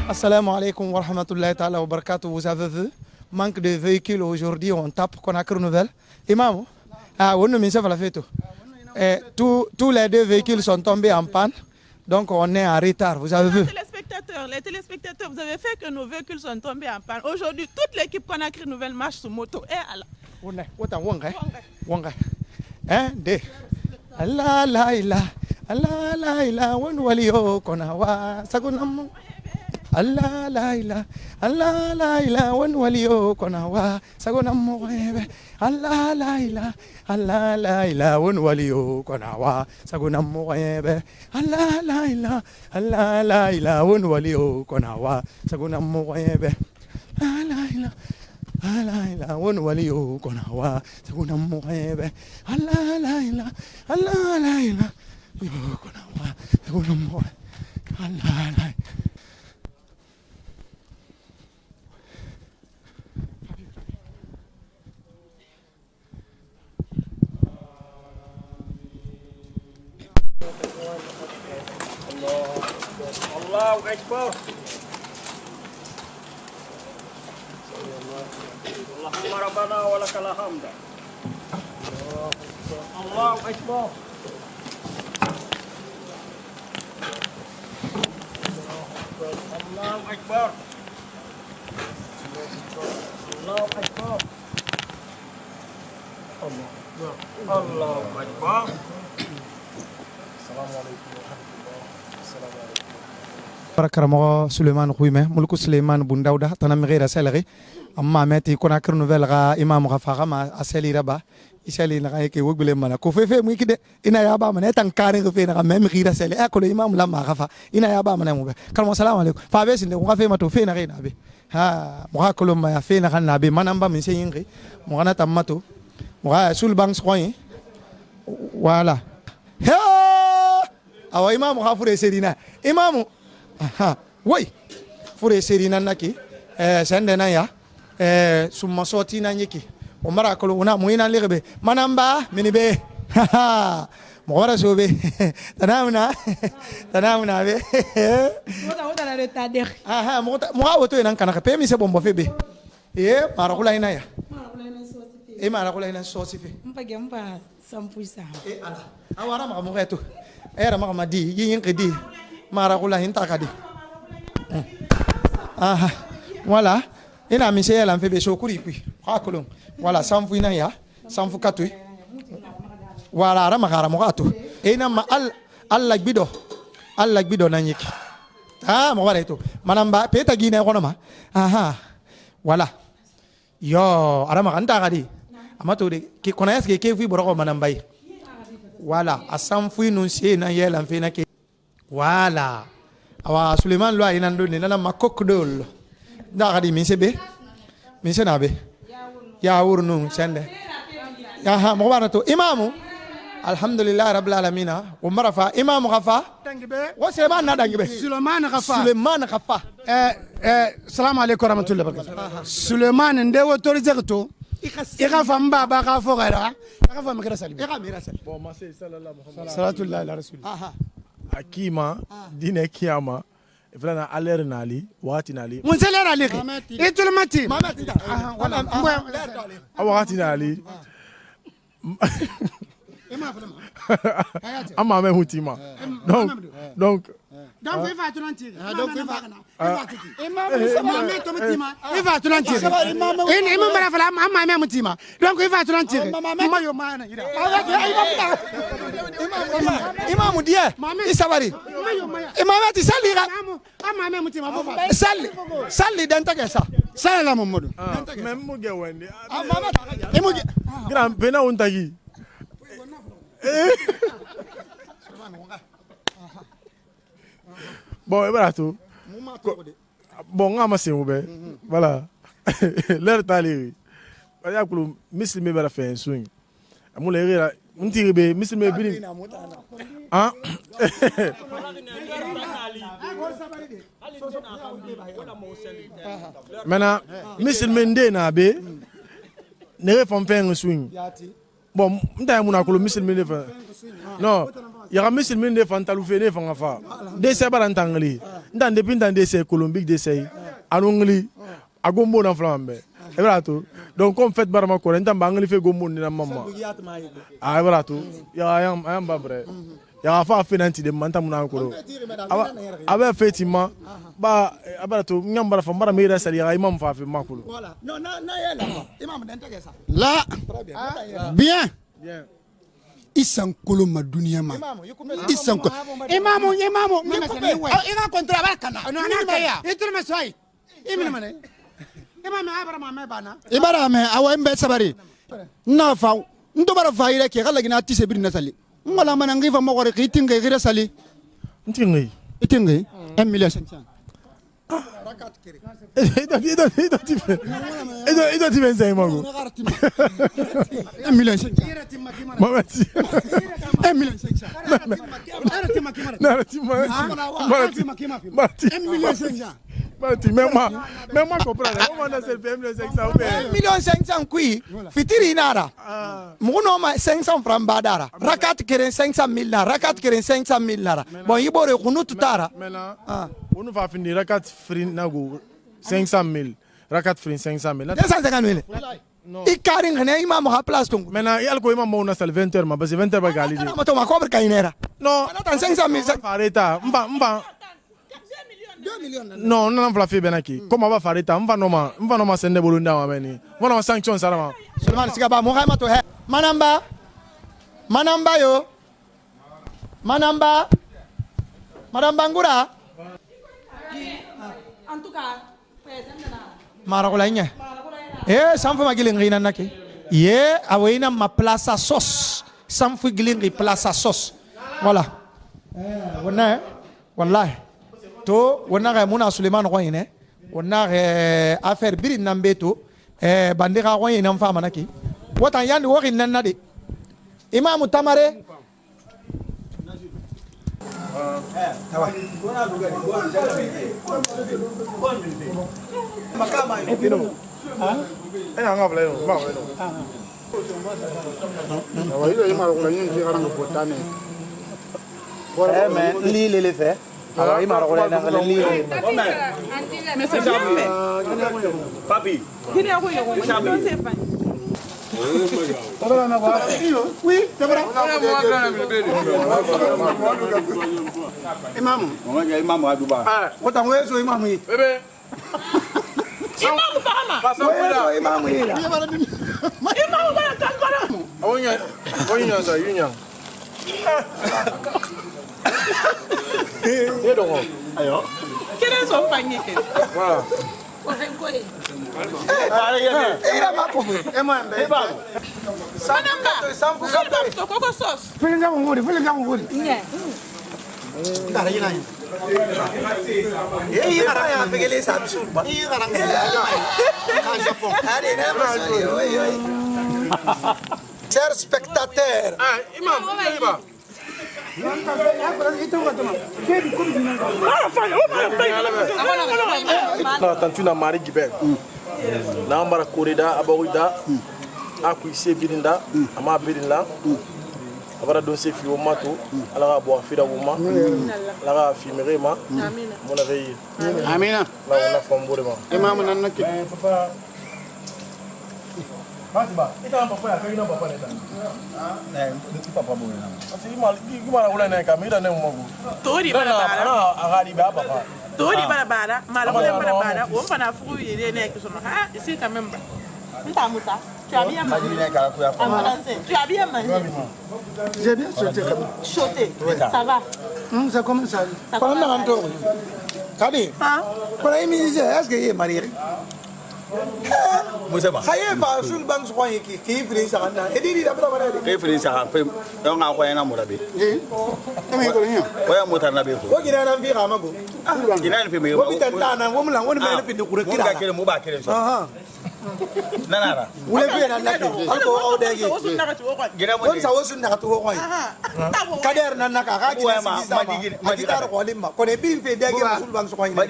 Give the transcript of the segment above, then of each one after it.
Assalamu alaikum wa rahmatullahi ta'ala wa barakatuh. Vous avez vu, manque de véhicules aujourd'hui, on tape Conakry Nouvelle. Imam, on ne m'inquiète pas tout. Tous les deux véhicules sont tombés en panne, donc on est en retard. Vous avez vu? Les téléspectateurs, vous avez fait que nos véhicules sont tombés en panne. Aujourd'hui, toute l'équipe Conakry Nouvelle marche sur moto. Et Allah. Un, deux. Allah la ilaha, Allah la ilaha, wan waliyo konawa sagunam. Allah la ilaha, Allah la ilaha, wan waliyo konawa sagunam moebe. Allah la ilaha, Allah la ilaha, wan waliyo konawa sagunam moebe. Allah la ilaha, Allah la ilaha, wan waliyo konawa sagunam moebe. Allah la ilaha. Allah la won waliyo konawa saguna muhebe Allah la ilaha Allah la ilaha yo konawa saguna muhebe Allah la Allahu Akbar. Allahumma rabbana wa lakal hamd. Allahu Akbar. Allahu Akbar. Allahu Akbar. Allahu Akbar. Assalamu alaikum wa rahmatullah. Assalamu alaikum. Barakaramogo Suleiman Khouime mulku Suleiman Bundauda tanam ghira selri amma meti Conakry Nouvelle ga imam ga faga ma aseli raba iseli na ke wogbele mana ko fefe mu kide ina ya ba mana tan kare ko fe na mem ghira seli e ko le imam la ma gafa ina ya ba mana mu be kalmo assalamu alaikum fa be sinde ko fe ma to fe na rena be ha mo ga ko ma ya fe na kan na be manamba min se yingi mo gana tamato mo ga sul bang soyi wala he awa imam ga fure serina imam aha way fure serina naki sende na ya summa soti na nyiki o mara ko una muina lirbe manamba minibe mo wara sobe tanamna be Moda na retarder. aha mo ga woto nan kana pe mi se bombo febe mara ko laina ya mara ko laina sosi fe Mpage mpa 100%. ala awara ma mo reto era ma di yin qidi mara ko laina takadi aha voilà ina mi se la febe so kuri kui hakulun voilà sanfu ina ya sanfu katui voilà ara magara mo gato ina ma alla gbido na nyiki mo wala to manamba peta gine kono ma aha voilà yo ara maganta gadi amato de ki kona yaske ke fi boroko manamba yi voilà asanfu inu se na yela mfe na ke voilà awa Suleiman lo ina ndo ni na makokdol da gadi min sebe min senabe ya wurnun sende ya ha mo bana to imamu alhamdulillah rabbil alamin wa marafa imamu ghafa dangibe wa Suleiman na dangibe Suleiman ghafa Salam alaikum warahmatullahi wabarakatuh. Suleiman nde autorisé to ikhafa mbaba ka fogara ikhafa mikra salim mira sal Bon, ma c'est sallallahu Muhammad. sallallahu ala rasul aha Akima dine kiyama iflana aler nali wati nali mun selera leki itul mati mama tinda wala awati nali amma me hutima donc donc il va tulantir donc il va tulantir imam bara fala amma me mutima donc il va tulantir mayo mana ira imam dia isabari imam ati salira amma me mutima fo salli dan take sa sala mamadou même mo ge wende mama grand pena untagi bon barato bon ngama se ube voilà l'air tali ya kulu muslimi bara fe swing amule rira untiri be muslimi bi ah maintenant muslimi nde na be ne fam fe swing bon nda muna kulu muslimi ne fa non ya muslimi ne fa talu fe ne fa ngafa de se bara ntangli ndan depuis ndan d'essai Colombie d'essai anongli agombo na flambe e brato donc comme fait barama ko ndan ba ngli fe gombo ni na mama ah brato ya ayam ba bre ya fa finanti de manta muna ko aba effectivement ba abrato nyambara fa mara mira sali ya imam fa fi makulu voilà non na yela imam d'intégrer ça là bien isan kolo ma dunia ma isan ko imamu ina kontra barkana no na kaya itrma sai imina mane imamu abara ma me bana ibara me awa mbe sabari na fa ndo bara fa ire ke kala gina tise bir na sali ngala mana ngi fa mo gore ki tinga gira sali ntingi itinga 1 million 500 Ido ti pensa imago 1 million 500 mamati 1 million 500 Marti 1 million 500 Marti même moi comprendre comment on a fait 1 million 500 1 million 500 kui fitiri nara muno ma 500 francs badara rakat keren 500 000 nara rakat keren 500 000 nara bon yibore kunu tutara maintenant on va finir rakat free nago 500 000 rakat free 500 000 250 000 ikarin ngene imam ha place tung maintenant il ko imam na sal 20h ma basi 20h ba gali ma to ma cobre kainera non tan 500 000 fareta mba 2 millions non non va faire benaki comment va fareta mba no ma sende bolunda ma meni mona sanction salama Suleiman sigaba mo ha ma to he manamba yo manamba ngura En tout cas, président Marakulanya. Samfu magiling ngina naki. Awena ma plaza sos. Samfu giling plaza sos. Voilà. Wana wallahi. To wana ga muna Suleiman ko ine. Wana affaire biri nambeto bandira ko ine mfa manaki. Watan yandi wo kin nade. Imam Tamare oui, c'est vrai. Imam. Imam Adouba. Autant ouais, so imam yi. Bébé. Imam Fama. Imam yi. Imam ba kankara. Onya za yunya. Yedo. Ayo. Quelle sont paniqués. Voilà. Chers spectateurs, tantuna mari gibel na mbara korida abawida akuise birinda ama birinla abara don se fi o mato ala ga bo afira o ma la ga fi merema mona veille amina la ona fombore ma imam nan nak papa Masiba, ita papa ya kaina papa neta. depuis papa bo na. Asi gimana wala na ka mira na mo. Tori bara agari ba papa. Tori bara mala bara on fana fu yele ne ke sono ha ici quand même. Nta musa. Tu as bien mangé. Tu as bien mangé. J'ai bien sauté. Sauté. Ça va. Ça commence à. Quand on entend. Kadi. Quand il me disait est-ce que il est marié? Musa ba. Haye ba sul bang so yi ki fili sa na. Ediri da bra bra. Ke fili sa pe don ga kwaya na murabe. Emi ko nya. Kwaya motar na be ko. Ko gina nan fi ga mago. Gina ni fi me. Ko bitan ta nan wo mulan woni me fi kure Mu ga kire mu ba kire so. Aha. Nanara. Wule fi nan nake. Alko o de gi. Wasu daga tuwo kwa. Gina mo. Won sa wasu daga tuwo ko yi. Kader nan naka ka gi Wa ma ma ma gitar ko limma. Ko de bi fi de gi sul bang so ko yi. Ba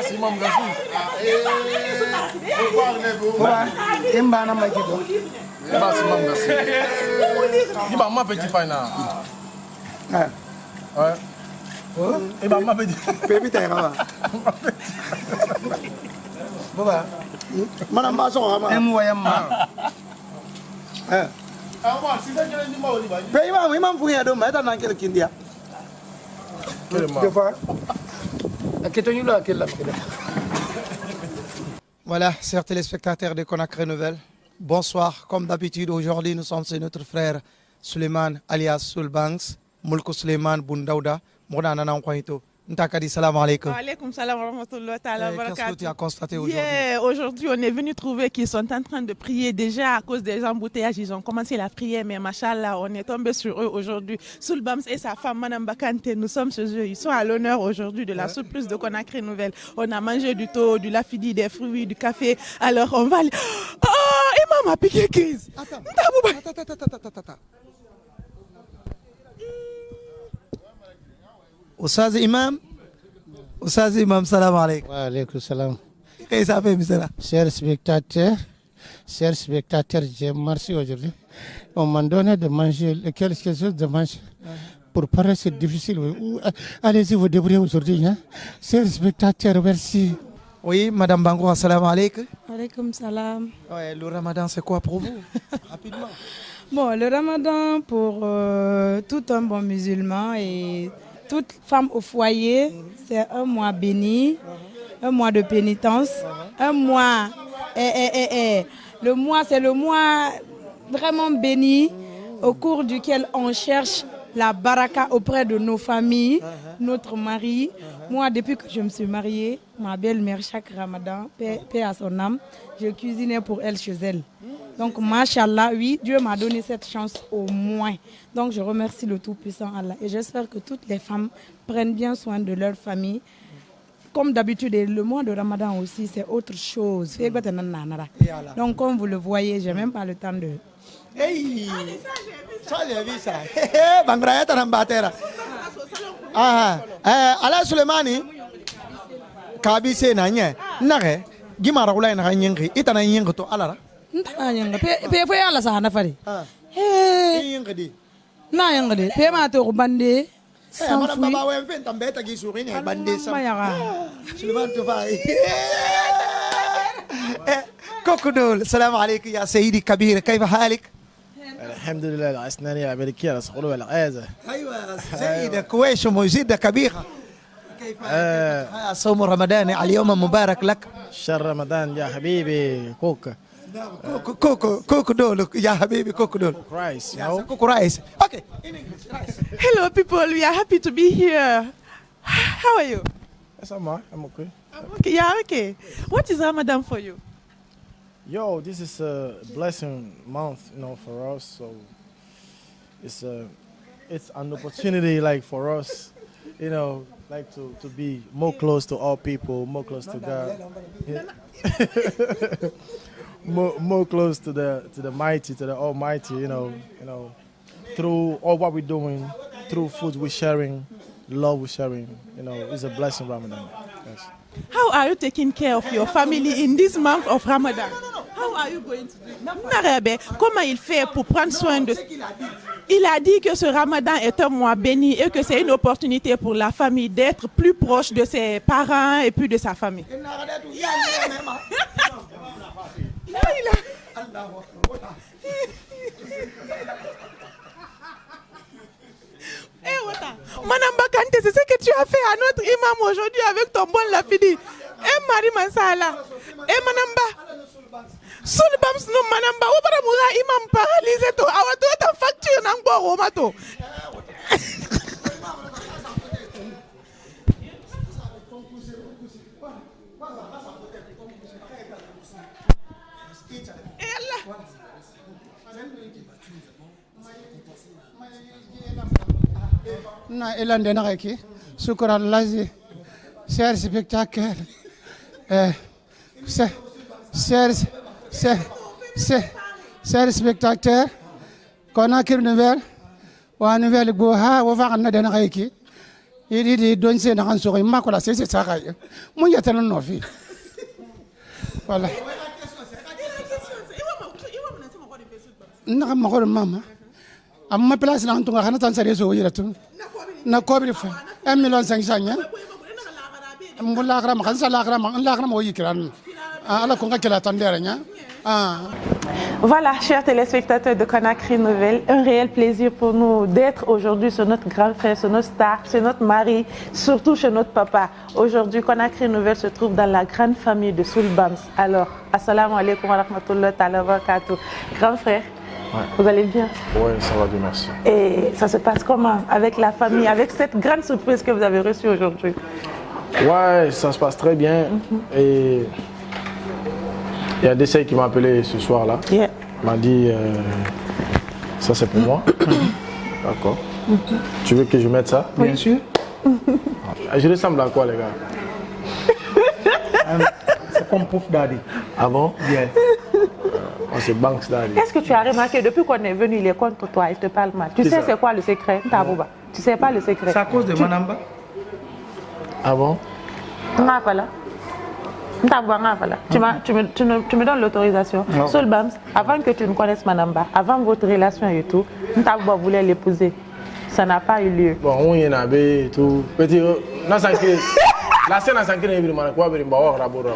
si mam gasu. Imba na majido. Ba si mam gasu. Di ba ma petit final. Ouais. Et bah, m'a dit. Baby, t'es là. Boba. Madame Basson, moyamma imam fouye do ma tan kel kindia Voilà, chers téléspectateurs de Conakry Nouvelle, bonsoir. Comme d'habitude, aujourd'hui, nous sommes chez notre frère Suleiman alias Soulbanks, Moulko Suleiman Bundaouda, Mourna Nana Nkwaito. Ntakadi, salam alaikum. Wa alaikum salam wa rahmatullahi ta'ala wa barakatuh. Qu'est-ce que tu as constaté aujourd'hui? Aujourd'hui, on est venu trouver qu'ils sont en train de prier déjà à cause des embouteillages. Ils ont commencé la prière, mais machallah, on est tombé sur eux aujourd'hui. Soulbams et sa femme, Madame Bakante, nous sommes chez eux. Ils sont à l'honneur aujourd'hui de la surprise de Conakry Nouvelle. On a mangé du thau, du lafidi, des fruits, du café. Alors, on va aller... Oh, Imam a piqué crise. Attends. Oustaz Imam, salam alaikum. Wa alaikum salam. Qu'est-ce que ça fait, monsieur? Chers spectateurs, j'ai marché aujourd'hui. On m'a donné de manger quelque chose de manger. Pour parler, c'est difficile. Allez-y, vous débrouillez aujourd'hui. Hein? Chers spectateurs, merci. Oui, Madame Bango, assalamu alaikum. Alaikum salam. Ouais, le ramadan, c'est quoi pour vous? Rapidement. Bon, le ramadan pour tout un bon musulman et toute femme au foyer, c'est un mois béni, un mois de pénitence, un mois... Le mois, c'est le mois vraiment béni au cours duquel on cherche la baraka auprès de nos familles, notre mari. Moi, depuis que je me suis mariée, ma belle-mère, chaque ramadan, paix à son âme, je cuisinais pour elle chez elle. Donc, machallah, oui, Dieu m'a donné cette chance au moins. Donc, je remercie le Tout-Puissant Allah. Et j'espère que toutes les femmes prennent bien soin de leur famille. Comme d'habitude, le mois de Ramadan aussi, c'est autre chose. Donc, comme vous le voyez, je n'ai même pas le temps de... Hey, ça j'ai vu ça. Bangraya Tarambatera. Ala Sulemani, Kabi se nanye, nare, Gimara Ula na Yangi, Itana Yango to Alara. Pay for Allah Sahana Fari. Hey, na Yangade, pay my to Bande. Madame Baba, we invent a better Gisurin and Bande. Suleman to buy. كوكودول السلام عليك يا سيدي كبير كيف حالك؟ الحمد لله الأسنانية أمريكية صقلوا العازة. أيوة سيدة كويس ومزيدة كبيرة. كيف صوم رمضان اليوم مبارك لك. شهر رمضان يا حبيبي كوكا. كوكودول يا حبيبي كوكودول. Rice, Coco rice. Okay. In English, rice. Hello people, we are happy to be here. How are you? Yes, I'm okay. Okay, yeah, okay. What is Ramadan for you? Yo, this is a blessing month, for us. So it's an opportunity, like for us, like to be more close to all people, more close to God, more close to the mighty, to the Almighty. Through all what we're doing, through food we're sharing, love we're sharing. It's a blessing, Ramadan. Yes. How are you taking care of your family in this month of Ramadan? How are you going to do it? Comment il fait pour prendre soin de... Il a dit que ce Ramadan est un mois béni et que c'est une opportunité pour la famille d'être plus proche de ses parents et puis de sa famille. Madame Bakante, c'est ce que tu as fait à notre imam aujourd'hui avec ton bon lafidi. Et Marie Mansala. Et Madame Ba. Soulbams no Madame Ba. Ou para moura imam paralysé to. Awa to ta facture n'ango romato. Na elande na reki shukran lazi chers spectateurs chers spectateurs Conakry Nouvelle wa nouvelle go ha wa fa na dana reki idi di don se na hanso ma ko la se sa ga mun ya tan no fi voilà na ma ko mama amma place la antu ga hana tan sare so yira tun na ko bi fa 1 million 500 nya mbulla grama kan sala grama o yikran ala ko ngakela tandere nya Voilà, chers téléspectateurs de Conakry Nouvelle, un réel plaisir pour nous d'être aujourd'hui sur notre grand frère, sur notre star, chez notre mari, surtout chez notre papa. Aujourd'hui, Conakry Nouvelle se trouve dans la grande famille de Soulbams. Alors, assalamu alaikum wa rahmatullahi wa barakatuh. Grand frère, vous allez bien? Oui, ça va bien, merci. Et ça se passe comment avec la famille, avec cette grande surprise que vous avez reçue aujourd'hui? Ouais, ça se passe très bien. Et il y a Dessay qui m'a appelé ce soir-là. Yeah. Il m'a dit, ça c'est pour moi. D'accord. Tu veux que je mette ça? Bien sûr. Je ressemble à quoi, les gars? C'est comme Pouf Daddy. Ah bon? Yes. C'est Banks Daddy. Qu'est-ce que tu as remarqué depuis qu'on est venu, il est contre toi, il te parle mal. Tu sais c'est quoi le secret, Ntabouba? Tu sais pas le secret? C'est à cause de Manamba. Ah bon? Voilà. Tu me donnes l'autorisation. Soulbams, avant que tu ne connaisses Manamba, avant votre relation et tout, Ntabouba voulait l'épouser. Ça n'a pas eu lieu. Bon, on y en a et tout. Petit, la scène a s'enquête évidemment. Quoi, mais on va Ntabouba.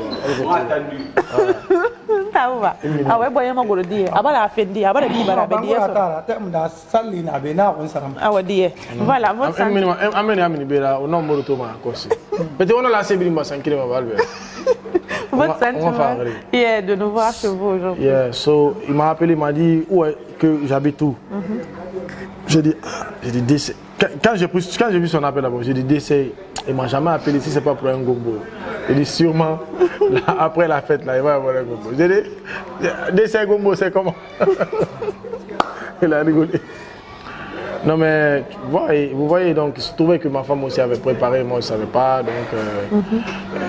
Ah ouais, boyama golo die. Abala afendi, abala ki bara be die. Ah ouais die. Voilà, votre sentiment. Ameni bera au nombre de Thomas Kossi. Petit, on a la série ma s'enquête ma valve. Votre sentiment. Yeah, de nous voir chez vous aujourd'hui. Yeah, so il m'a appelé, il m'a dit où est que j'habite où. J'ai dit DC. Quand j'ai vu son appel d'abord, j'ai dit DC. Il m'a jamais appelé si c'est pas pour un gombo. Il dit sûrement là, après la fête là, il va y avoir un gombo. J'ai dit DC gombo c'est comment? Il a rigolé. Non mais vous voyez donc il se trouvait que ma femme aussi avait préparé, moi je ne savais pas donc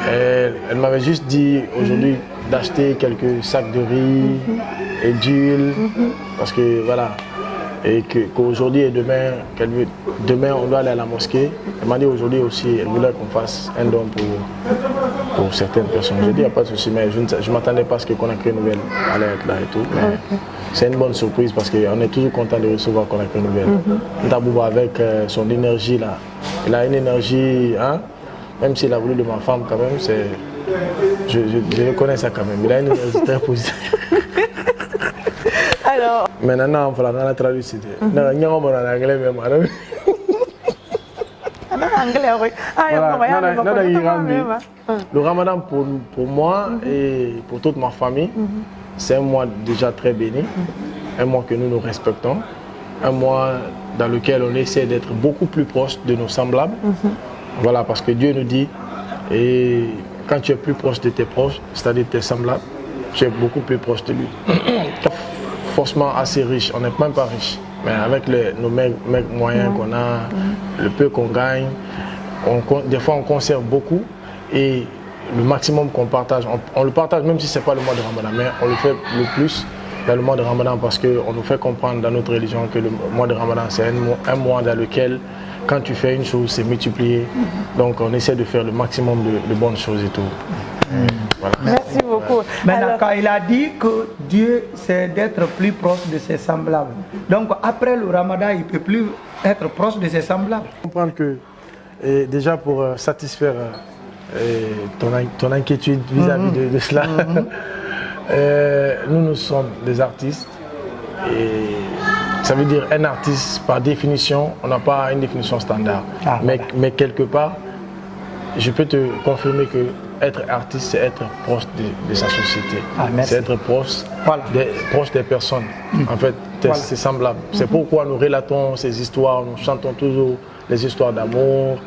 elle m'avait juste dit aujourd'hui d'acheter quelques sacs de riz et d'huile parce que voilà. Et qu'aujourd'hui et demain on doit aller à la mosquée. Elle m'a dit aujourd'hui aussi, elle voulait qu'on fasse un don pour certaines personnes. J'ai dit, il n'y a pas de souci, mais je ne m'attendais pas à ce que Conakry Nouvelle allait être là et tout. Mais c'est une bonne surprise parce qu'on est toujours content de recevoir Conakry Nouvelle. Ntabouba avec son énergie là, il a une énergie, hein, même s'il a voulu de ma femme quand même, je reconnais ça quand même, il a une énergie très positive. Alors, maintenant, on va la traduire. Le Ramadan pour moi et pour toute ma famille, c'est un mois déjà très béni, un mois que nous nous respectons, un mois dans lequel on essaie d'être beaucoup plus proche de nos semblables. Voilà, parce que Dieu nous dit, et quand tu es plus proche de tes proches, c'est-à-dire tes semblables, tu es beaucoup plus proche de lui. Forcément assez riche, on n'est même pas riche, mais avec nos moyens qu'on a, le peu qu'on gagne, des fois on conserve beaucoup et le maximum qu'on partage, on le partage même si ce n'est pas le mois de Ramadan, mais on le fait le plus dans le mois de Ramadan parce qu'on nous fait comprendre dans notre religion que le mois de Ramadan c'est un mois dans lequel quand tu fais une chose c'est multiplié, donc on essaie de faire le maximum de bonnes choses et tout. Voilà. Merci beaucoup. Maintenant, quand il a dit que Dieu, c'est d'être plus proche de ses semblables. Donc, après le Ramadan, il ne peut plus être proche de ses semblables. Comprendre que, déjà pour satisfaire ton inquiétude vis-à-vis de cela, nous sommes des artistes. Et ça veut dire un artiste, par définition, on n'a pas une définition standard. Mais quelque part, je peux te confirmer que être artiste, c'est être proche de sa société. C'est être proche, proche des personnes. En fait, c'est semblable. C'est pourquoi nous relatons ces histoires, nous chantons toujours les histoires d'amour,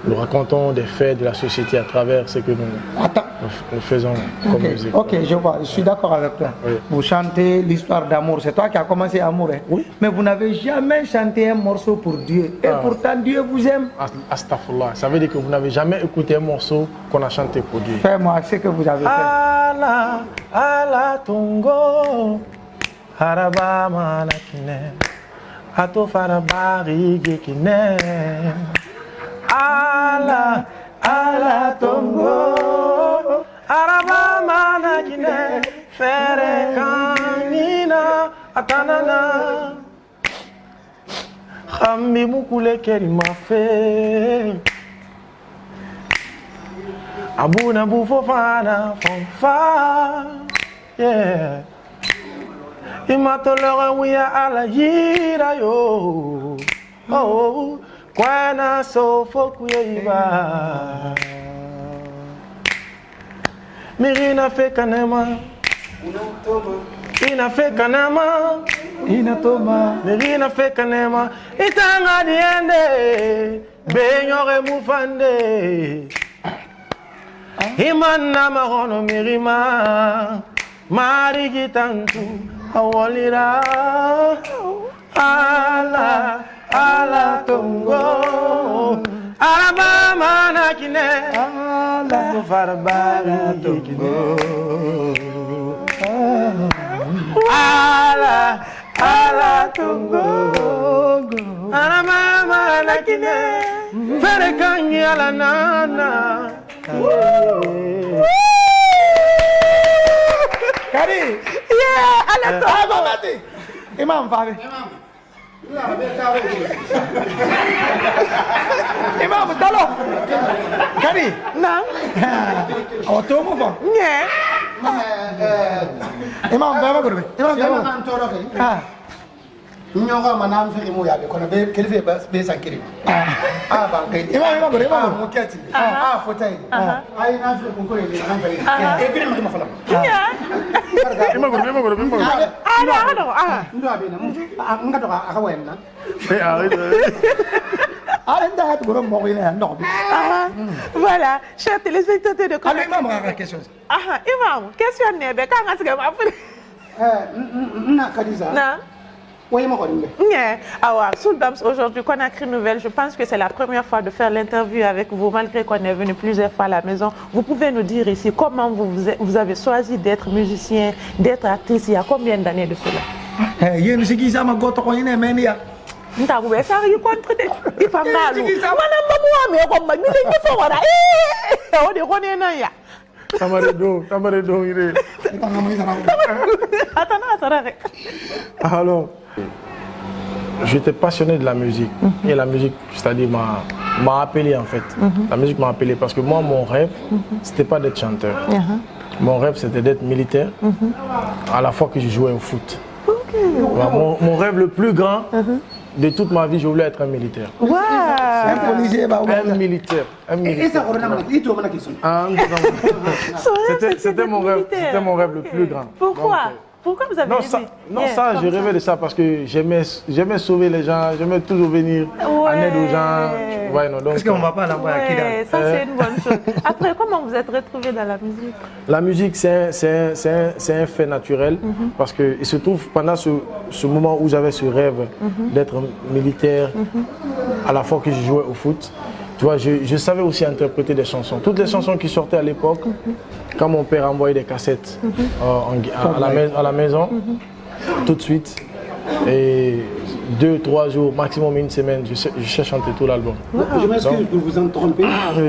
nous racontons des faits de la société à travers ce que nous faisons comme musique. Ok, je vois, je suis d'accord avec toi. Oui. Vous chantez l'histoire d'amour, c'est toi qui as commencé Amour. Hein? Oui. Mais vous n'avez jamais chanté un morceau pour Dieu. Et pourtant Dieu vous aime. Astaghfirullah, ça veut dire que vous n'avez jamais écouté un morceau qu'on a chanté pour Dieu. Fais-moi ce que vous avez fait. Allah, Allah Tongo, Haraba Manakine, Ato Farabari Gekine. Allah, Allah Tongo, Haraba Manakine, Fere Kanina, Atanana. Khambi Mukule Keri m'a fait. Abuna Bufofana Fonfa. Yeah. Imatolora Wia Ala Yira yo. Oh, Kwana Sofokuiba. Mirina Fekanema. Ina Fekanema. Ina Toma. Mirina Fekanema. Itanga diende. Benyore Mufande. Imana Mahono Mirima. Marigitantu. Awolira. Ala. Ala Tongo. Alabama Nakine. Ala Farabara Tokine. Ala Tongo. Alabama Nakine. Ferekanyi ala nana. Kari. Yeah, ala Tongo. Imam Fabi. Imam Talo. Kari. Non. Otomo fa. Yeah. Imam Baba Gurbe. Imam Baba. Ah. Nyoga manam fe mo ya be kono be kelife be sankiri bankai Imam Gurbe Imam muketi fotai ai na fe ko ni kan fe e bi ma fala Imam Gurbe. ndo abi na nga to aka wenna Arrête de gros mourir non. Voilà, chers téléspectateurs de Allez, Imam, question. Imam, question nebe quand est-ce que na Kadiza. Na. Oui, ma bonne. Yeah. Alors, Soulbams, aujourd'hui, Conakry Nouvelle, je pense que c'est la première fois de faire l'interview avec vous, malgré qu'on est venu plusieurs fois à la maison. Vous pouvez nous dire ici comment vous avez choisi d'être musicien, d'être actrice, il y a combien d'années de cela? Il y a une qui ça m'a goûté quand il est ménia. Nta vous faire y contre il fa malu mana mamu me ko ma mi le fo wala o de ko ne na ya Tamare do ire. Alors, j'étais passionné de la musique. Et la musique, c'est-à-dire, m'a appelé en fait. La musique m'a appelé parce que moi, mon rêve, c'était pas d'être chanteur. Mon rêve, c'était d'être militaire à la fois que je jouais au foot. Mon rêve le plus grand de toute ma vie, je voulais être un militaire. Wow. Un militaire. C'était mon rêve le plus grand. Pourquoi? Pourquoi vous avez aimé? Ça, je rêvais de ça parce que j'aimais sauver les gens, j'aimais toujours venir en aide aux gens. Ouais, non, donc, est-ce qu'on ne va pas l'envoyer à Kidal? Ça, c'est une bonne chose. Après, comment vous êtes retrouvé dans la musique? La musique, c'est un fait naturel parce qu'il se trouve pendant ce moment où j'avais ce rêve d'être militaire, à la fois que je jouais au foot. Tu vois, je savais aussi interpréter des chansons. Toutes les chansons qui sortaient à l'époque, quand mon père envoyait des cassettes à la maison, tout de suite, et 2-3 jours, maximum une semaine, je sais chanter tout l'album. Je m'excuse pour vous interrompre.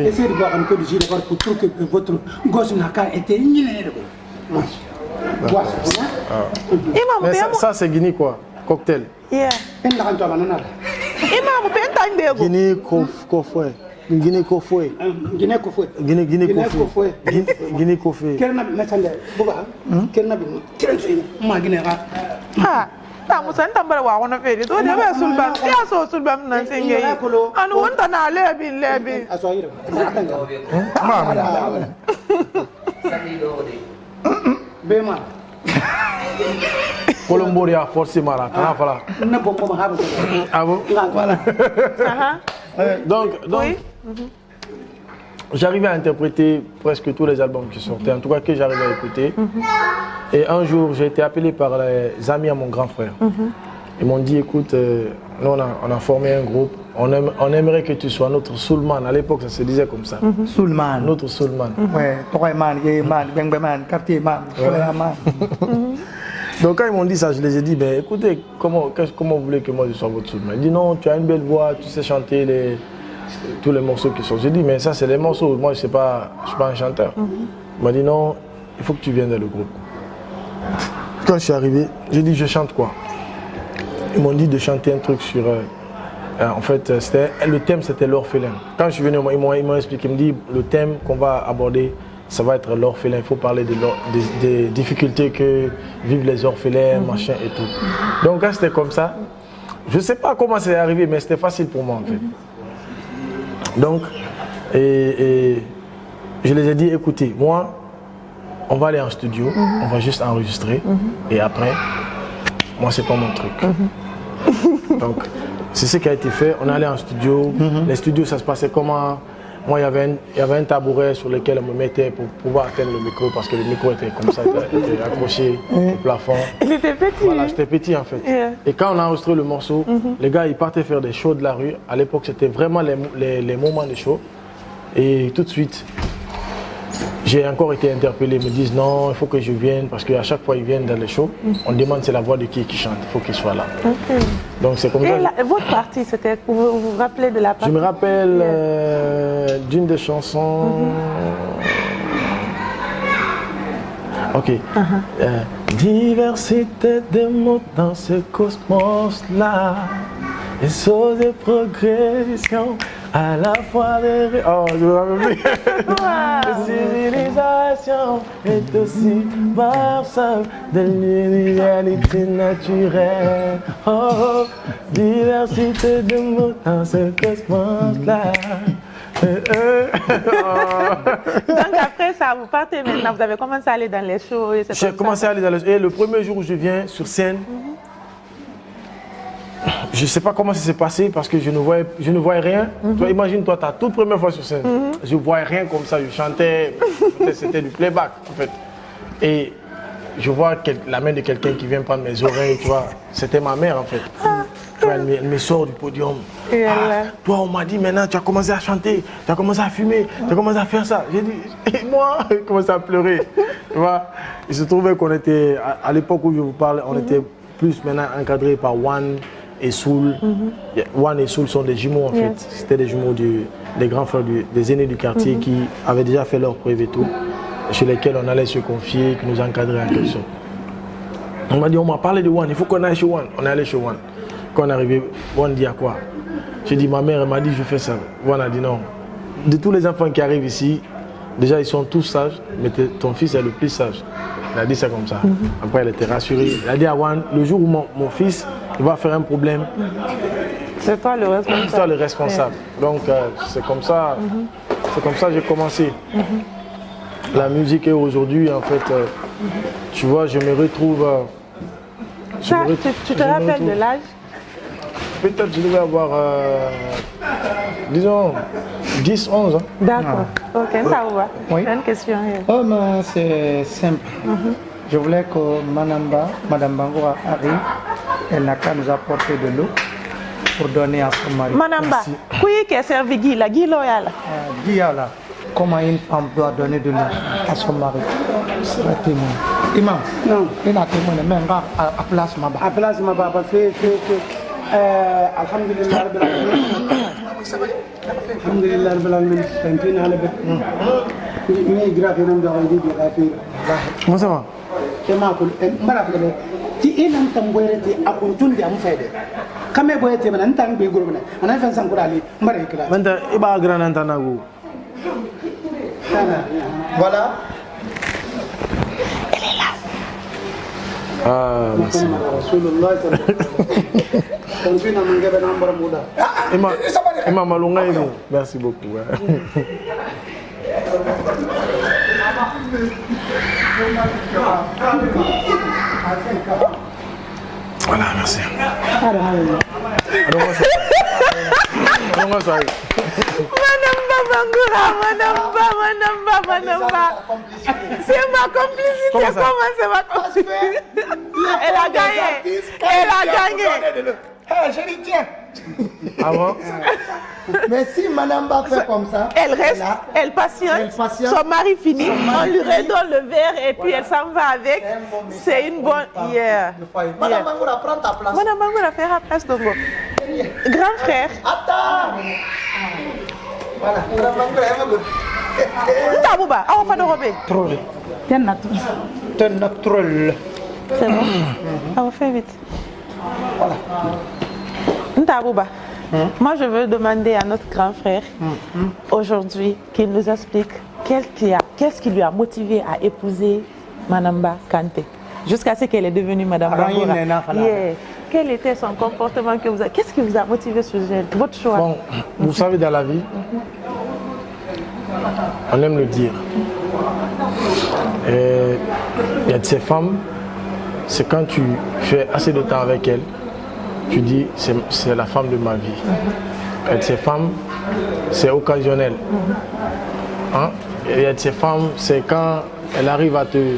Essayez de boire un peu de jus de pour que votre gosse n'a qu'à être Mais ça c'est Guinée quoi, cocktail. Yeah. Guinée Kofoué. Guinée Kofoué. Guinée Kofoué. Guinée Kofoué. Guinée Kofoué. Quel n'a pas quel n'a pas Guinée. Ah, tamusan tambara wa wona feri to de ba sulbam ya so sulbam nan senge anu wonta na lebi asoyira bema Colomboria forcé mara kana fala na bombo ma habu ah bon voilà donc oui. J'arrivais à interpréter presque tous les albums qui sortaient, en tout cas que j'arrivais à écouter. Et un jour, j'ai été appelé par les amis à mon grand frère. Ils m'ont dit, écoute, nous on a formé un groupe, on aimerait que tu sois notre soulman. À l'époque, ça se disait comme ça. Soulman. Notre soulman. Ouais, Toyman, Yeman, Bengbeman, Quartierman, Soleilman. Donc quand ils m'ont dit ça, je les ai dit, ben écoutez, comment vous voulez que moi je sois votre soulman? Ils dit non, tu as une belle voix, tu sais chanter tous les morceaux qui sont. J'ai dit, mais ça c'est les morceaux, moi je ne suis pas un chanteur. Il m'a dit non, il faut que tu viennes dans le groupe. Quand je suis arrivé, j'ai dit, je chante quoi? Ils m'ont dit de chanter un truc sur En fait, le thème c'était l'orphelin. Quand je suis venu, ils m'ont expliqué, ils m'ont dit le thème qu'on va aborder, ça va être l'orphelin. Il faut parler des difficultés que vivent les orphelins, machin et tout. Donc quand c'était comme ça, je ne sais pas comment c'est arrivé, mais c'était facile pour moi en fait. Donc, et je les ai dit, écoutez, moi, on va aller en studio, on va juste enregistrer, et après, moi c'est pas mon truc. Donc, c'est ce qui a été fait. On allait en studio. Les studios, ça se passait comment? Moi, il y avait un tabouret sur lequel on me mettait pour pouvoir atteindre le micro parce que le micro était comme ça, était accroché au plafond. Il était petit. Voilà, j'étais petit en fait. Et quand on a enregistré le morceau, les gars, ils partaient faire des shows de la rue. À l'époque, c'était vraiment les moments de show. Et tout de suite, j'ai encore été interpellé. Ils me disent non, il faut que je vienne parce qu'à chaque fois ils viennent dans les shows, on demande c'est la voix de qui chante, il faut qu'il soit là. Donc c'est comme ça. Et votre partie, c'était, vous vous rappelez de la partie? Je me rappelle d'une des chansons. Ok. Diversité de mots dans ce cosmos-là, et choses de progression. À la fois de... Oh, je me rappelle plus. La civilisation est aussi marchande de l'universalité naturelle. Oh, diversité de mots dans ce cosmos-là. Donc après ça, vous partez maintenant, vous avez commencé à aller dans les shows. J'ai commencé à aller dans les shows. Et le premier jour où je viens sur scène, je ne sais pas comment ça s'est passé parce que je ne voyais rien. Toi, imagine-toi ta toute première fois sur scène. Je ne voyais rien comme ça. Je chantais, c'était du playback en fait. Et je vois la main de quelqu'un qui vient prendre mes oreilles, tu vois. C'était ma mère en fait. Tu vois, elle me sort du podium. Toi, on m'a dit maintenant tu as commencé à chanter, tu as commencé à fumer, tu as commencé à faire ça. J'ai dit, et moi, j'ai commencé à pleurer. Tu vois. Il se trouvait qu'on était, à l'époque où je vous parle, on était plus maintenant encadré par One et Soul. One et Soul sont des jumeaux en fait. C'était des jumeaux des grands frères, des aînés du quartier qui avaient déjà fait leur preuve et tout, chez lesquels on allait se confier, qui nous encadraient en quelque sorte. On m'a dit, on m'a parlé de One, il faut qu'on aille chez One. On est allé chez One. Quand on est arrivé, One dit à quoi? J'ai dit, ma mère, elle m'a dit, je fais ça. One a dit non. De tous les enfants qui arrivent ici, déjà ils sont tous sages, mais ton fils est le plus sage. Elle a dit ça comme ça. Après, elle était rassurée. Elle a dit à One, le jour où mon fils il va faire un problème, c'est toi le responsable. C'est toi le responsable. Donc, c'est comme ça que j'ai commencé. La musique est aujourd'hui, en fait, tu vois, je me retrouve... Tu te rappelles de l'âge? Peut-être je devais avoir, disons, 10, 11 ans. D'accord. Ok, ça va. Oui. Une question. Oh, c'est simple. Je voulais que Madame Bangoura arrive. Elle n'a qu'à nous apporter de l'eau pour donner à son mari. Madame Ba, qui est servi Guy là? Guy loyal. Guy là. Comment une femme doit donner de l'eau à son mari? C'est un témoin. Imam. Non. Il a témoin même à place ma baba. À place ma baba. Alhamdulillah rabbil alamin. Alhamdulillah rabbil alamin. Tantina ala bet. Ni grave nam da wadi bi kafir. Comment ça va? Kema ko mara fele. Ti inam tamboyete akuntun da mu fayde. Kame boyete man tan be gurbu na. Ana fan san kurali mara ikla. Manta iba grana tanago. Voilà. Elle est là. Ah, merci. Imam Malunga, merci beaucoup. Voilà, merci. Madame Ba. C'est ma complicité. Comment c'est ma complicité? Elle a gagné. Elle a gagné. Je lui tiens. Ah bon? Mais si Madame Ba fait comme ça, elle reste, elle patiente. Son mari finit, on lui redonne le verre et puis elle s'en va avec. C'est une bonne. Madame Bangoura, prends ta place. Madame Bangoura, fais la place Dongo. Grand frère. Attends. Voilà, Madame Bangoura, elle va Ntabouba, on va pas de robé. Trop. T'es naturel. C'est bon. On va faire vite. Voilà. Ntabouba. Moi, je veux demander à notre grand frère aujourd'hui qu'il nous explique qu'est-ce qui lui a motivé à épouser Manamba Kanté jusqu'à ce qu'elle est devenue Madame Bambura. Quel était son comportement que qu'est-ce qui vous a motivé sur elle, votre choix? Bon, vous savez, dans la vie, on aime le dire. Et il y a de ces femmes, c'est quand tu fais assez de temps avec elles, tu dis c'est la femme de ma vie. Et de ces femmes, c'est occasionnel. Hein? Et il y a de ces femmes, c'est quand elle arrive à te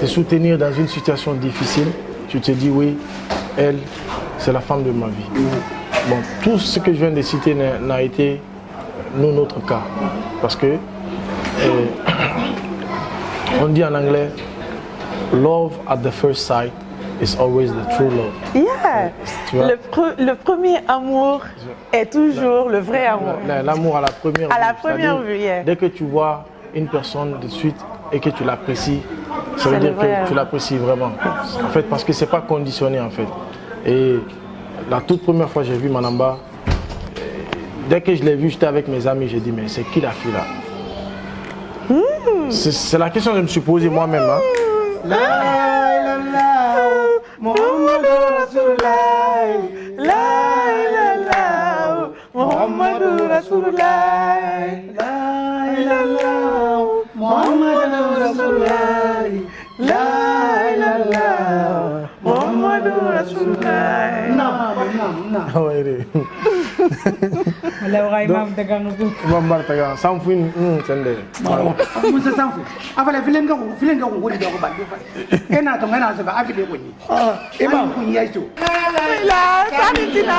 soutenir dans une situation difficile, tu te dis oui, elle, c'est la femme de ma vie. Bon, tout ce que je viens de citer n'a été notre cas. Parce que on dit en anglais, love at the first sight is always the true love. Yeah. Le premier amour est toujours le vrai amour. L'amour à la première vue. À la première vue, yeah. Dès que tu vois une personne de suite et que tu l'apprécies, ça veut dire que tu l'apprécies vraiment. En fait, parce que c'est pas conditionné en fait. Et la toute première fois que j'ai vu Manamba, dès que je l'ai vu, j'étais avec mes amis, j'ai dit mais c'est qui la fille là? C'est la question que je me suis posée moi-même. Hein. Imam Bartaga, Samfin, Sende. Musa Samfin. Afala filen ka ngoni da ko ba do fa. Ena to ngana ba afile ko ni. Imam ku yi to. La Sarintina,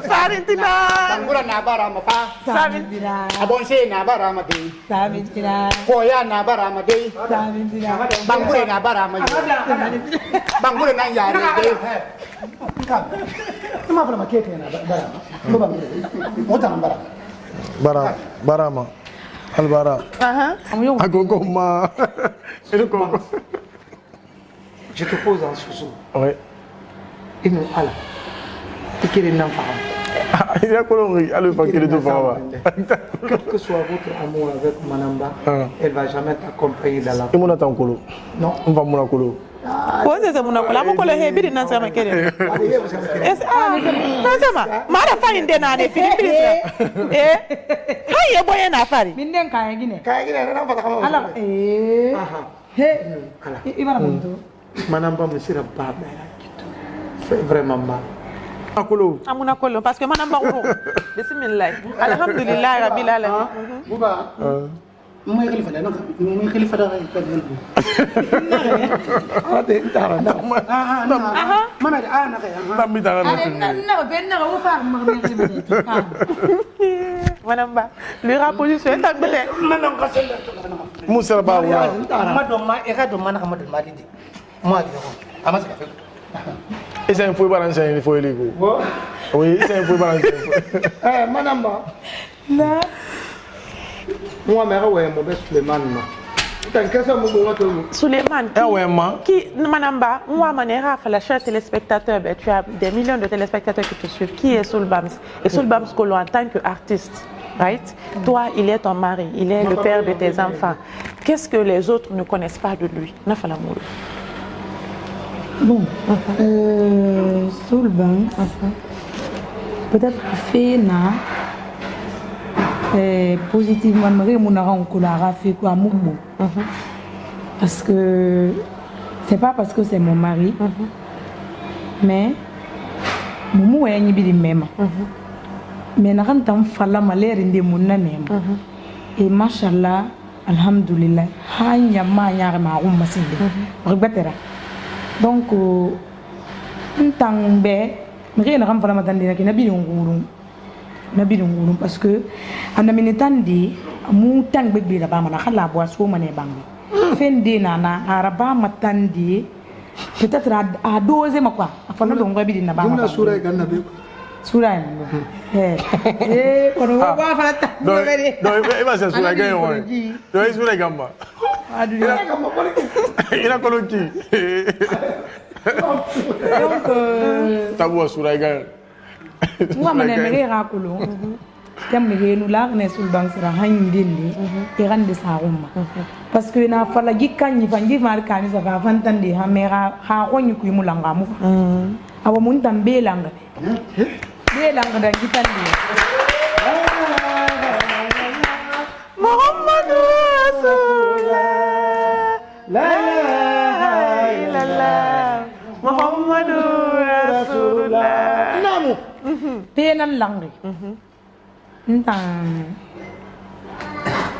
Sarintina. Bangura na bara ma fa. Sarintina. Abon se na bara ma dei. Sarintina. Koya na bara ma dei. Sarintina. Bangura na bara ma dei. Bangura na ya dei. Ima fala ma keke na barama. Ko bangura. Mota na barama. Barama. Albara. Agogoma. Je te pose un sous. Oui. Il nous ala. Quel est l'enfant? Il y a quoi le paquet de tout faire. Quel que soit votre amour avec Manamba, elle va jamais t'accompagner dans la. Et mon attend colo. Non. On va mon colo. Ko c'est mon colo. Mon colo est bien dans sa maquette. Mara fani ndena ne Philippe. Haye boye na fari. Minden kaya gine. Kaya gine na fata kama. Ala ibara mundo. Manamba monsieur Baba. C'est vraiment mal. Amuna kolo parce que Manamba ouro. Bismillah. Alhamdulillah rabbil alamin. Buba. Mo khalifa da nak mo khalifa da ka del bu. Ade tara na. Mama da ana kaya. Tammi tara na. Na benna ko fa ma khalifa. Manamba. Lui rapposition tak bele. Manan ka sel. Musa ba wa. Ma do ma e ka do mana ka ma do ma di. Mo adi ko. Amasa ka. Et c'est un fouet balancé, il faut y aller. Oui, c'est un fouet balancé. Manamba. Là. Moi, je suis Suleiman. Suleiman, qui, Manamba, moi, Manera, chers téléspectateurs, tu as des millions de téléspectateurs qui te suivent. Qui est Soulbams? Et Soulbams Kolo en tant qu'artiste, right? Toi, il est ton mari, il est le père de tes enfants. Qu'est-ce que les autres ne connaissent pas de lui? Bon, Soulbams, peut-être fait na positivement, parce que c'est pas parce que c'est mon mari, mais Moumou est ni même. Mais n'a rien tant falla malheur inde monna même. Et machallah, alhamdulillah, hanya ma nyare ma masinde. Regbetera. Donc, ntang be, rien n'a rien falla matandina qui n'a bien ngurung parce que ana minitandi mu tang be la ba mana khala bo so mané bangi fendi nana araba matandi peut-être à doser ma quoi afana do ngabi dina ba ma sura ganna be sura kono wa fala ta do e ba se sura gayo wa do e sura gamba ina kono ki Donc, Tabou sur gars. moi, je suis rakolo. Comme les nous là, on sur le banc, c'est un hangili, et rend de sa room. Parce que na fala gikani vangi markani ça va vantande hamera ha ronyu ku mulanga mu. Awa mun tambe langa. Be langa da gitandi. Muhammadu Rasulullah, la ilaha illallah, Muhammadu Rasulullah. Namu. Tenan langi. Entang.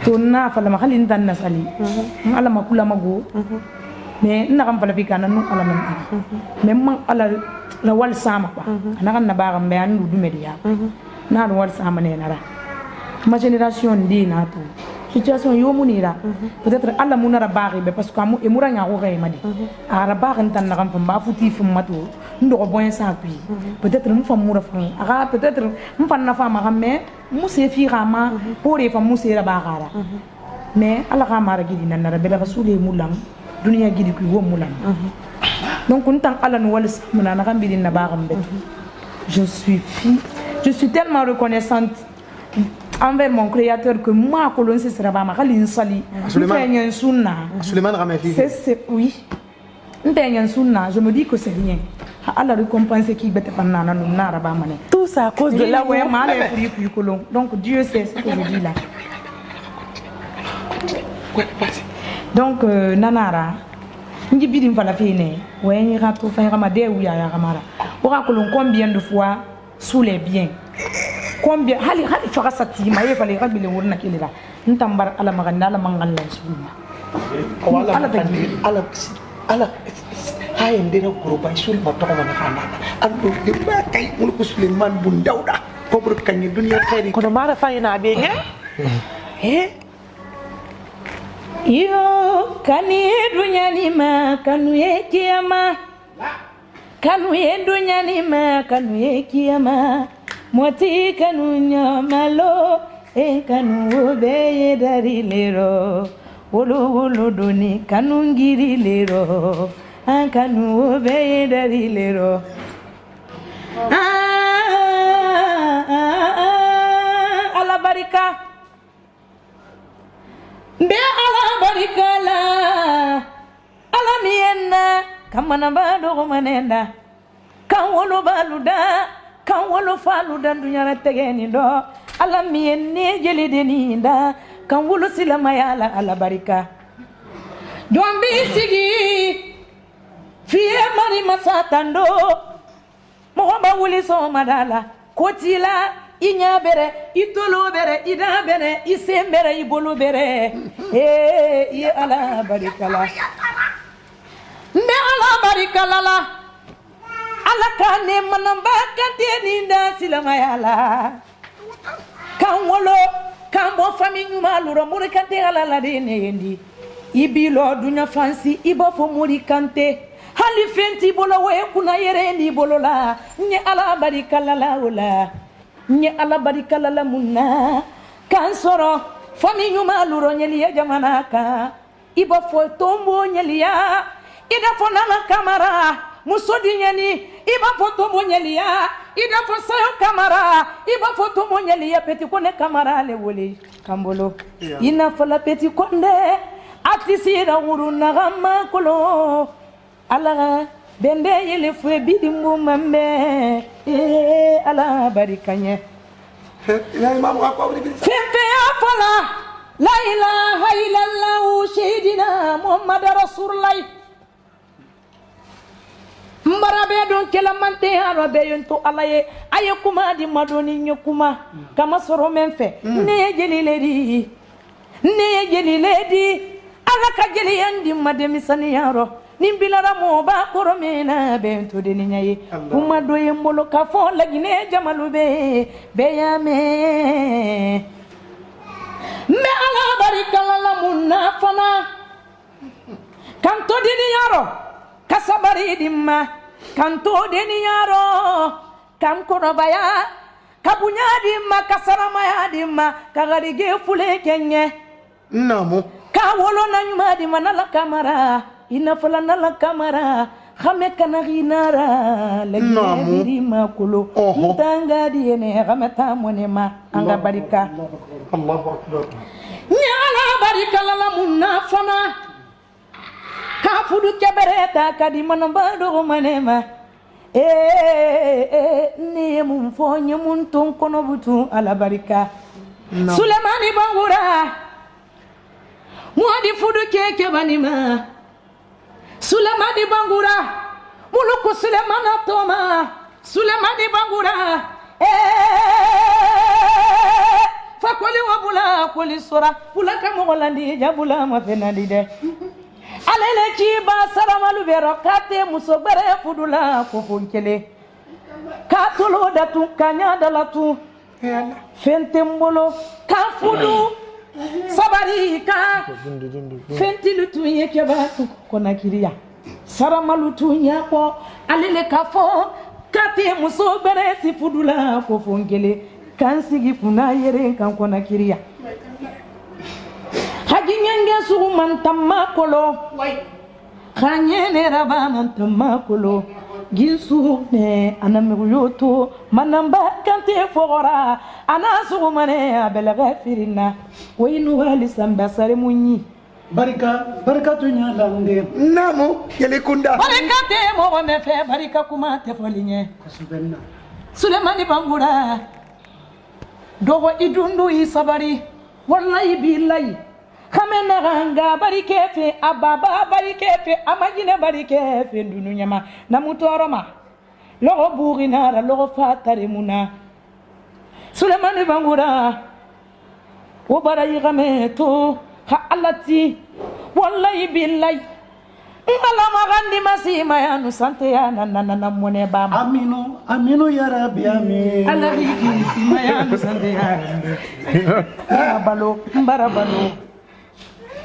Tuna fala makalin tan nasali. Ala makula mago. Mais nakam fala fikana nu ala man. Memang ala la wal sama pa. Anakan na bagam be anu du media. Na wal sama ne nara. Ma génération ndi na to. Situation yo munira. Peut-être ala munara bari be parce que amu emura nya ko kay madi. Ara bagan tan nakam famba futi fum mato. Ndo ko boyen sa puis. Peut-être mu fam mura fam. Ara peut-être mu fan na fama mais mu se fi rama pour e fam mu se ra bagara. Mais ala ka mara gidi nan nara be la rasuli mulam. Dunia gidi ku wo mulam. Donc on tant ala no wal muna na kambi din na bagam be. Je suis tellement reconnaissante envers mon créateur que moi colon ce sera pas ma kalin sali. Suleiman Ramefi. C'est oui. Ntenyan sunna, je me dis que c'est rien. Allah récompense qui bête panana nous na raba mané. Tout ça à cause de la ouais mal et colon. Donc Dieu sait ce que je dis là. Donc nanara ngi bidim fala fine ouais ni rato fa ramade ou ya ramara. Ora colon combien de fois sous les biens. Combien hali farasati ma ye fale rabile wurna kelira. Ntambar ala maganda ala mangalla sunna. Ala hayen dina grupa sul moto ko na fana ando de ba kay mun ko Suleiman bu ndawda ko bur kany dunya xéri kono mara fayna be yo kani dunya ni ma kanu ye kiyama kanu ye dunya ni ma kanu ye kiyama moti kanu nyamalo e kanu be dari lero wolo doni kanu ngiri lero an kanu be dari lero ala barika be ala barika la ala mienna kamana bado manenda kan wolo baluda kan wolo faluda dunyara tegeni do ala mienne jeli deninda kan wolo silamaya ala barika jombi sigi fiye mari masatando mohomba wuli so madala kotila inya bere itolo bere ida bere isembere ibolo bere ye ala barika la me ala barika la ala kane manamba kateni nda silamaya la kan wolo kan bo fami nyuma luro muri kante ala la de ne yendi ibilo dunya fansi ibo fo muri kante hali fenti bolo we kuna yere ndi bolo la nye ala barika la wala nye ala barika la munna kan soro fami nyuma luro nyeli ya jamana ka ibo fo tombo nyeli ya ida fo nana kamara musodi nyani iba fo tombo nyeli ya ida fo sayo kamara iba fo tombo nyeli ya peti kone kamara le wole kambolo ina fo la peti konde atisira wuru nagama kolo ala bende yele fwe bidimbu mambe ala barikanye fefe afala la ilaha illallah shahidina muhammad rasulullah mbarabe don kela mante arabe yonto alaye aye kuma di madoni nyukuma kama soro menfe ne jeliledi ala ka jeli yandi mademi saniyaro nimbilara mo ba koromena bento de nyaye kuma do yembolo ka fo lagine jamalube beyame me ala barika la munna fana kanto dini yaro kasabari dimma kanto dini yaro kam korobaya kabunya dimma kasaramaya dimma kagarige fule kenye namo ka wolo na nyuma dimma na la kamara ina fala na la kamara khame kanarinara lagi makulu tanga diene ramata monema anga barika Allahu akbar nyala barika la munna fana ka fudu kebereta kadi manamba do manema ni mun fonye mun ton kono butu ala barika Sulemani Bangura Mwadi fudu keke banima Sulemani Bangura Muluku Sulemana Toma Sulemani Bangura Fakoli wabula kuli sura Bula kamugolandi jabula mafenandi de Alele chiba saramalu vero kate musobere fudula kufunkele Katulu datu kanyada latu Fentembolo kafudu sabari ka fentilu tuye kebatu kona kiria saramalu tunya ko alele kafo kate muso bere si fudula ko fongele kansigi kuna yere kan kona kiria haginyenge su man tamakolo khanyene raba man tamakolo Ginsu ne anamruyoto manamba kante fogora anasu mane abelaga firina waynu wali samba sare munyi barika tunya lange namu yele kunda barika te mo me fe barika kuma te folinye Sulemani Bangura dogo idundu isabari wallahi billahi Kamena ranga barikefe ababa barikefe amagine barikefe ndunu nyama na mutoroma logo burina la logo fatare muna Sulemani Bangura wo bara yigameto ha alati wallahi billahi ngala magandi masima ya nu sante ya na mone baba aminu ya rabbi amin alahi sima ya nu sante ya barabalo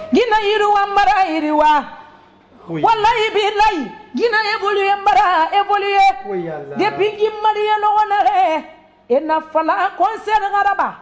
Gina iriwa mbara iriwa Wallahi billahi Gina evolue mbara evolue Depuis Maria no wanare Ena fala concert garaba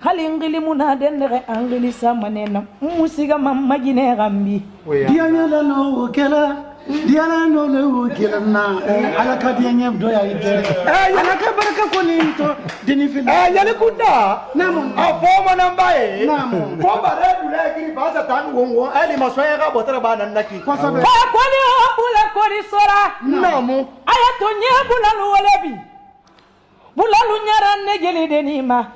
Khali ngili muna dendere angili samanena musiga mamma gine gambi Dianya la no kela Diana no le kela na ala ka dianya do ya ide ala ka baraka ko ni to dini fil yale kunda namu afoma nambaye namu ko bare dule kiri basa tan wongo ali masoya ga botara banan naki ko so be ko ni bula ko ri sora namu ayato nyebula lu walebi bulalu nyaran ne geli denima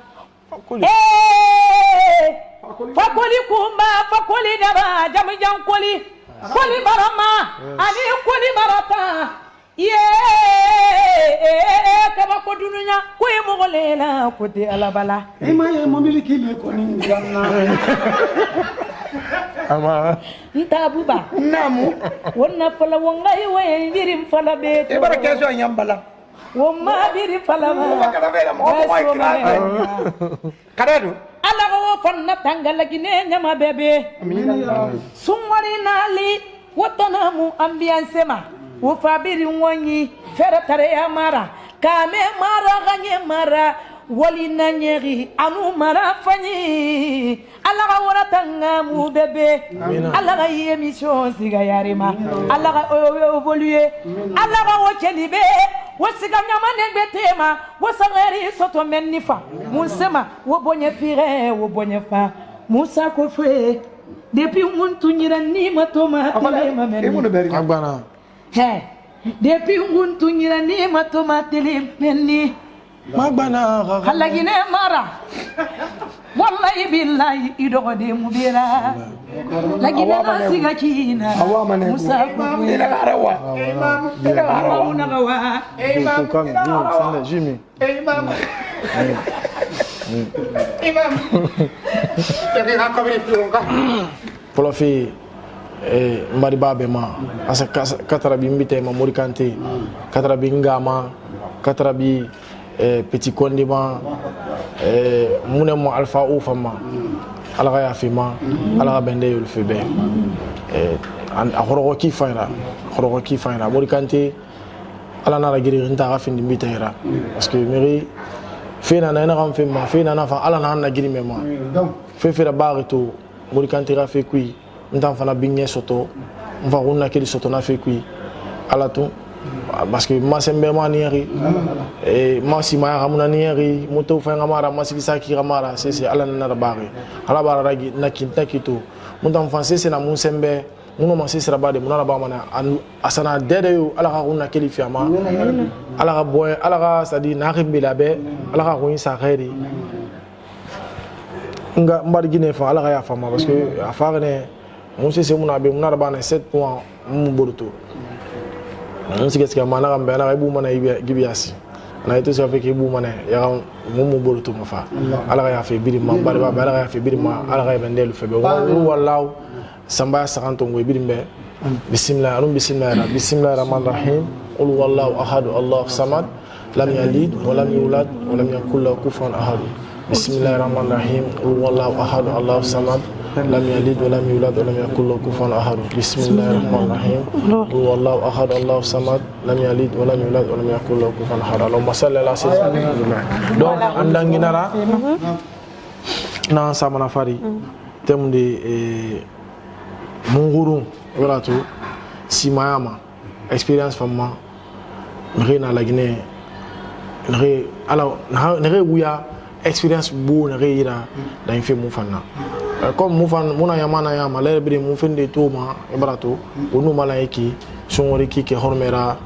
fakoli kumba fakoli daba jam koli koli barama ani koli barata kaba ko dununya ko e mogolela ko te alabala maye mo miliki le ko ni janna ama ntabuba namu wonna fala wongai waye birim fala be e bara keso nyambala womma birim fala ma karedu ala go fanna tangala gine nyama bebe sumari nali wotana mu ambiance ma wo fabiri wonyi fere tare amara kame mara ganye mara wali nanyeri anu mara fanyi ala ga wora tanga mu bebe ala ga emission siga yarima ala ga évoluer ala ga wokelibe wosiga nyama nengbetema wosangeri soto mennifa munsema wo bonye fire wo bonye fa musa ko fwe depuis muntu nyira ni matoma tele mameni agbana he depuis muntu nyira ni matoma tele menni magbana halagine mara wallahi billahi idogode mubira lagine nasiga kina musa ko fwe ila garawa ila garawa una gawa sanda Jimmy imam tadi aku beri pelongga polofi mbari babe ma asa katara bi mbite ma Mori Kanté katara bi ngama katara bi petit Condé ma munemo alpha ou fama ala ga yafima ala ga bende yul febe a khorogo ki fayra Mori Kanté ala na ragiri nta ga findi mbitera parce que miri fena na ina fe ma fena na fa ala na giri mema fe da barito Mori Kanté ga fe kui nta fa na binye soto mva runa keli soto na fe kui ala to parce que masembe manieri et masima ramuna nieri moto fa ngamara masiki ki ramara c'est ala na rabari ala bara ragi na kinta kito mutam français c'est na musembe muno masi siraba de munala ba mana asana dede yo ala ka kunna kelifiama ala ka boy ala ka sadi na khimbila be ala ka kun sa khairi nga mbargine fa ala ka ya fama parce que afare ne musi se muna be munala ba na 7 points mu boruto on sait que mana ka mbela ibu mana gibiasi na ito sa fe ke ibu mana ya mu boruto mafa ala ka ya fe birima barba ala ka ya fe birima ala ka ya bendelu fe be wallahu samba sakantongo ibirimbe bismillahirrahmanirrahim qul huwallahu ahad allahu samad lam yalid wa lam yulad wa lam yakul lahu kufuwan ahad bismillahirrahmanirrahim qul huwallahu ahad allahu samad lam yalid wa lam yulad wa lam yakul lahu kufuwan ahad bismillahirrahmanirrahim qul huwallahu ahad allahu samad lam yalid wa lam yulad wa lam yakul lahu kufuwan ahad allahumma salli ala sayyidina donc andanginara na samana fari temde munguru voilà tout si mayama expérience femme na la Guinée alors na wuya expérience bo na ira dans fait mon fanna comme mon fan mona yamana yama la be mon fende to ma ibrato onu malaiki sonori ki ke hormera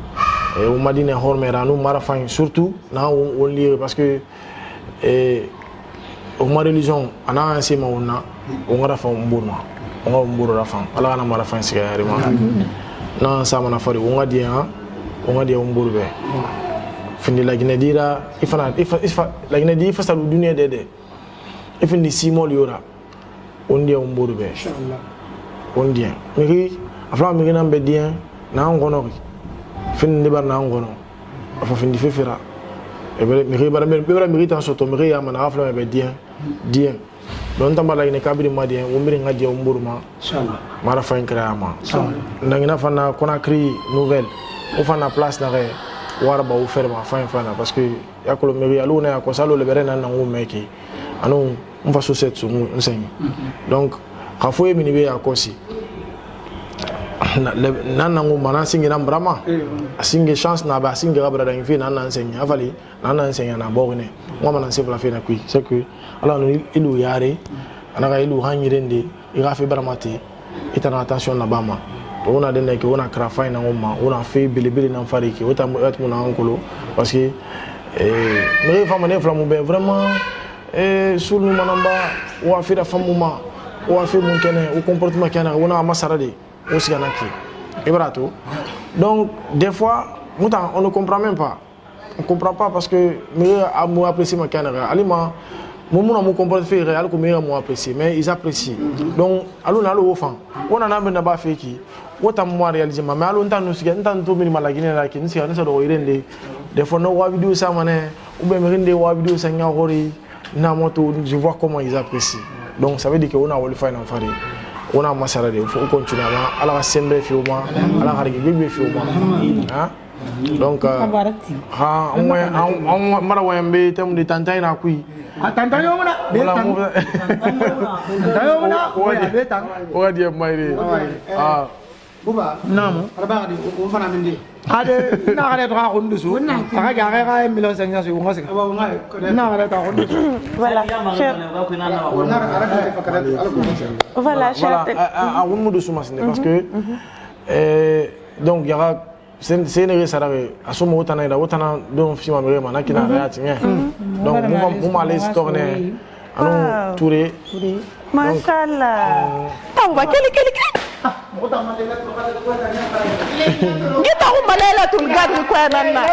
e o madine hormera no mara fan surtout na on lire parce que o ma religion ana enseignement on ngara fa mbona on mburu rafan ala na mara fan siga yari ma na sama na fari on ngadi mburu be findi la Guinée dira ifana la Guinée di fa salu dunia dede ifindi simol yora on dia mburu be inshallah on dia mi afla mi gina be dia na ngono findi bar na ngono afa findi fefera e mi bara mi tan soto mi ya mana afla be dia don tambala ine kabiri madien wombiri ngadi omburuma inshallah mara fa inkrama ndangina fana Conakry nouvelle o fana place na re warba o ferma fa fana parce que yakolo meri aluna ya ko salo le berena na ngumeki anu mfa société mu nsenyi donc khafoye minibe ya kosi na nguma na singi na brama asinge chance na ba singe rabra da infi na nsenyi avali na nsenyi na borne ngoma na sevla fe na kui c'est que alors ilu yare anaka ilu hanyirende irafe baramati itana attention na bama to ona den ke ona krafa ina ngoma ona fe bilibili na fariki ota mu na ankolo parce que me fama ne flamu be vraiment sur nous manamba ou a fait la femme ou a fait mon kene ou comportement kana ona amasarade o siganaki ibrato donc des fois on ne comprend même pas on comprend pas parce que me amu apprécier ma kana alima mon comportement fait réel comme me apprécier mais ils apprécient donc allons na lo fan on en a ben ba fait qui wota mo réaliser mais allons tant siga tant to minima la Guinée la qui nsi na so do irende des fois no wa vidéo ça mané ou bien me rende wa vidéo ça nya hori na moto je vois comment ils apprécient donc ça veut dire que on a le faire en faire on a masara de faut continuer à la sembe fioma à la harigi bebe fioma hein donc on mara wembe tem de tantai na kui tantai yo mona o dia maire buba namo araba di ko fana mindi ade na gare to ko ndusu aka ga ga million 500 su ngose na gare ta ko ndusu voilà voilà cher on nous de soumas parce que donc il y aura c'est une sarare asomo otana ida otana don fima mere mana kina reati donc mo ma les tourner alors touré machallah tawa keli Kita umalela tulgadi kwa nana.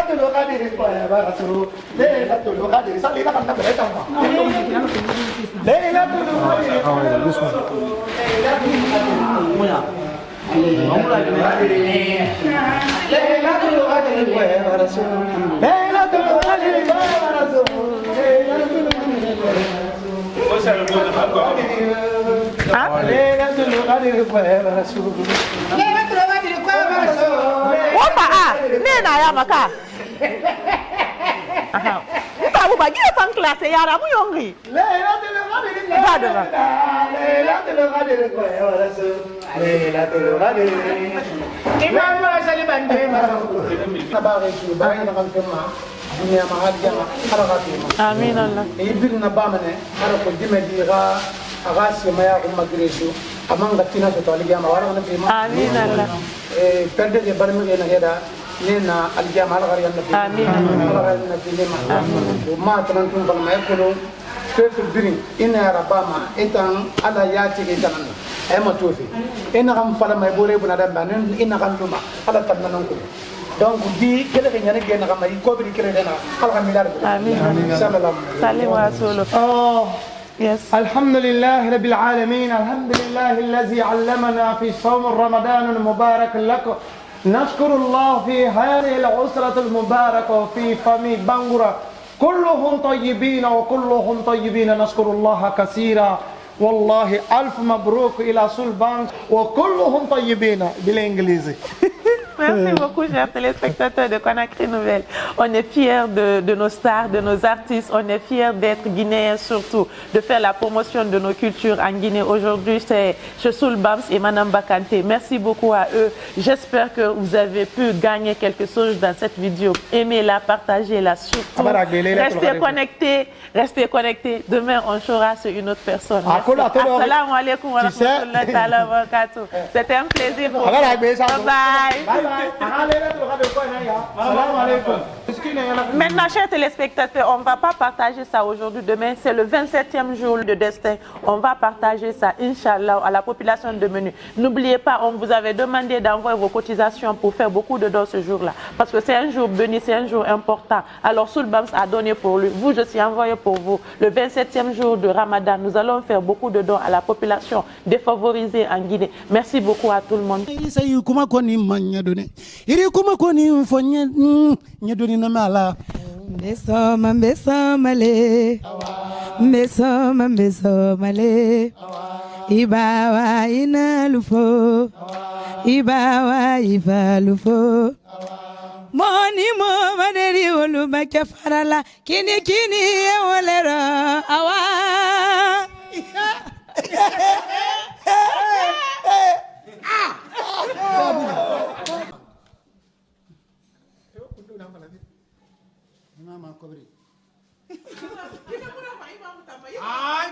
Nena ya maka. Tahu bagi fan kelas ya ramu yongi. na bare ki bare na kan fema dunia ma hadiya ala ka fema amin Allah e bir na ba mane ala ko dime di ga aga se maya ko magresu amanga tina so to aliya ma wala na fema amin Allah e perde de barmi na heda nena aliya ma ala ga na fema amin ala ga na fema o ma tan tun bal ma ko fetu birin ina rabama etan ala yati ke tanan ay ma tofi ina kam fala may bore buna da banen ina kam tuma ala tan nan ko donc bi kele ke nyane gena kam ay ko bi kele dena ala milad amin sallallahu alaihi wa sallam Yes. الحمد لله رب العالمين الحمد لله الذي علمنا في صوم رمضان المبارك لكم نشكر الله في هذه الأسرة المباركة في فمي بانغورا كلهم طيبين وكلهم طيبين نشكر الله كثيرا والله ألف مبروك إلى سولبانك وكلهم طيبين بالإنجليزي Merci beaucoup, chers téléspectateurs de Conakry Nouvelle. On est fiers de nos stars, de nos artistes. On est fiers d'être guinéens surtout, de faire la promotion de nos cultures en Guinée. Aujourd'hui, c'est Soulbams et Madame Bakante. Merci beaucoup à eux. J'espère que vous avez pu gagner quelque chose dans cette vidéo. Aimez-la, partagez-la surtout. Restez connectés, restez connectés. Demain, on saura sur une autre personne. Assalamu alaikum wa rahmatullahi wa barakatuh. C'était un plaisir pour vous. Bye. Maintenant, chers téléspectateurs, on ne va pas partager ça aujourd'hui. Demain, c'est le 27e jour de Destin. On va partager ça, Inch'Allah, à la population de Menu. N'oubliez pas, on vous avait demandé d'envoyer vos cotisations pour faire beaucoup de dons ce jour-là. Parce que c'est un jour béni, c'est un jour important. Alors, Soulbams a donné pour lui. Vous, je suis envoyé pour vous. Le 27e jour de Ramadan, nous allons faire beaucoup de dons à la population défavorisée en Guinée. Merci beaucoup à tout le monde. iri kuma ko ni fonye nyedoni na mala mbesoma male mbesoma male ibawa ina lufo ibawa ifa lufo moni mo maneri wolu makefarala kini e wolera awa Mama kobri. Ay.